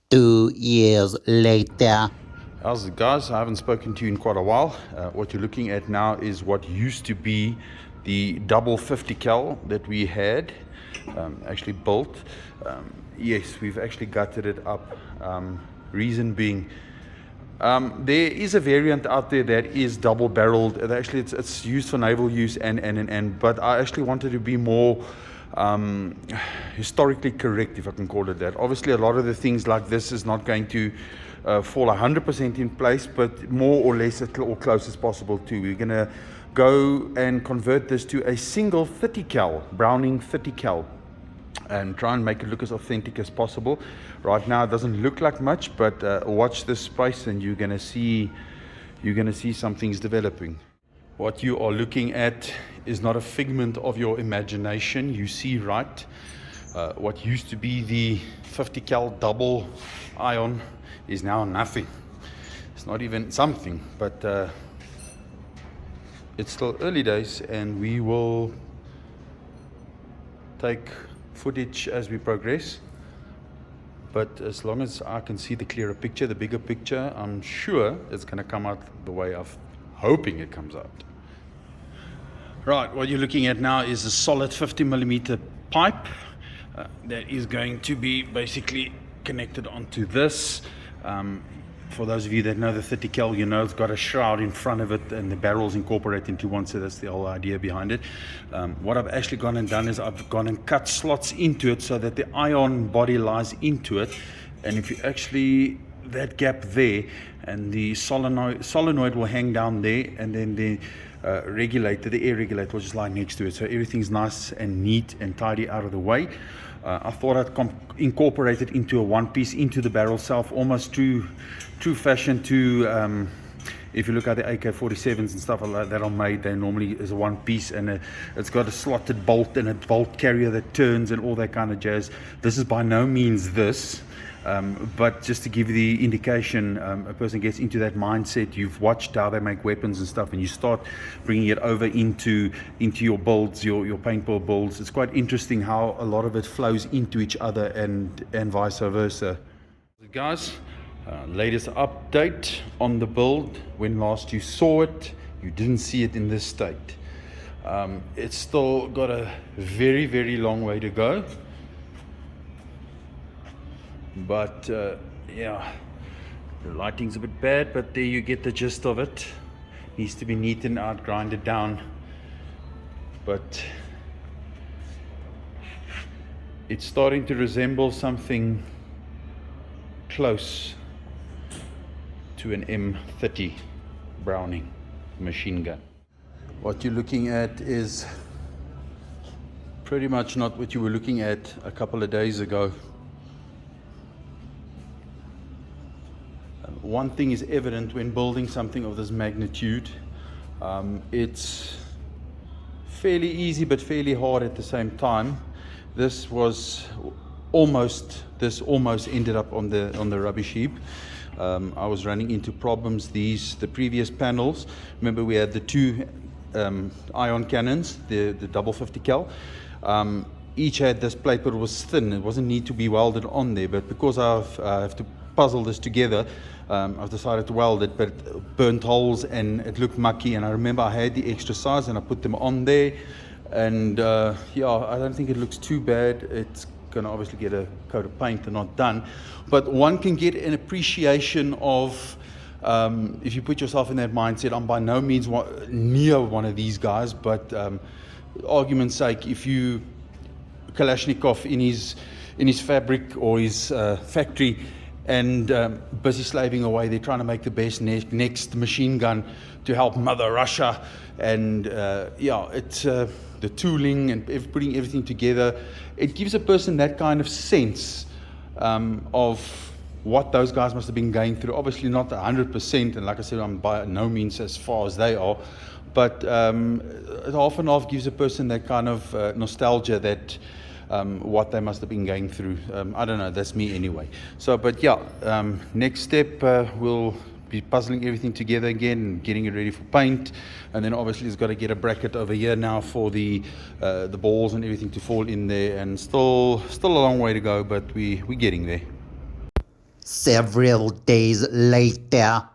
2 years later. How's it, guys? I haven't spoken to you in quite a while. What you're looking at now is what used to be the double 50 cal that we had actually built. Yes, we've actually gutted it up. Reason being, there is a variant out there that is double barreled. Actually, it's used for naval use, but I actually wanted to be more historically correct, if I can call it that. Obviously, a lot of the things like this is not going to fall 100% in place, but more or less or close as possible to. We're going to go and convert this to a single 30 cal, Browning 30 cal, and try and make it look as authentic as possible. Right now it doesn't look like much, but watch this space and you're going to see some things developing. What you are looking at is not a figment of your imagination. You see right. What used to be the 50 cal double ion is now nothing. It's not even something, but it's still early days, and we will take footage as we progress. But as long as I can see the clearer picture, the bigger picture, I'm sure it's going to come out the way I'm hoping it comes out. Right, what you're looking at now is a solid 50mm pipe that is going to be basically connected onto this. For those of you that know the 30 cal, you know it's got a shroud in front of it and the barrels incorporate into one, so that's the whole idea behind it. What I've actually gone and done is I've gone and cut slots into it so that the ion body lies into it, and if you actually, that gap there, and the solenoid will hang down there, and then the regulator, the air regulator, will just lie next to it, so everything's nice and neat and tidy out of the way. I thought I'd incorporate it into a one piece into the barrel self, almost true fashion to if you look at the AK-47s and stuff like that are made, they normally is a one piece, and it's got a slotted bolt and a bolt carrier that turns and all that kind of jazz. This is by no means this. But just to give you the indication, a person gets into that mindset, you've watched how they make weapons and stuff, and you start bringing it over into your builds, your paintball builds. It's quite interesting how a lot of it flows into each other and vice versa. Guys, latest update on the build. When last you saw it, you didn't see it in this state. It's still got a very, very long way to go. But yeah, the lighting's a bit bad, but there you get the gist of it. Needs to be neatened out, grinded down, but it's starting to resemble something close to an M30 Browning machine gun. What you're looking at is pretty much not what you were looking at a couple of days ago. One thing is evident when building something of this magnitude. It's fairly easy but fairly hard at the same time. This almost ended up on the rubbish heap. I was running into problems. The previous panels, remember we had the two ion cannons, the double 50 cal. Each had this plate, but it was thin. It wasn't need to be welded on there, but because I have to puzzle this together, I've decided to weld it, but it burnt holes and it looked mucky. And I remember I had the extra size and I put them on there, and yeah, I don't think it looks too bad. It's gonna obviously get a coat of paint and not done, but one can get an appreciation of if you put yourself in that mindset. I'm by no means near one of these guys, but argument's sake, if you Kalashnikov in his fabric or his factory and busy slaving away, they're trying to make the best next machine gun to help Mother Russia, and yeah, it's the tooling and putting everything together. It gives a person that kind of sense of what those guys must have been going through. Obviously not 100%, and like I said, I'm by no means as far as they are, but it half and half gives a person that kind of nostalgia that what they must have been going through. I don't know, that's me anyway. So, but yeah, next step, we'll be puzzling everything together again, getting it ready for paint, and then obviously it's got to get a bracket over here now for the balls and everything to fall in there, and still a long way to go, but we're getting there. Several days later.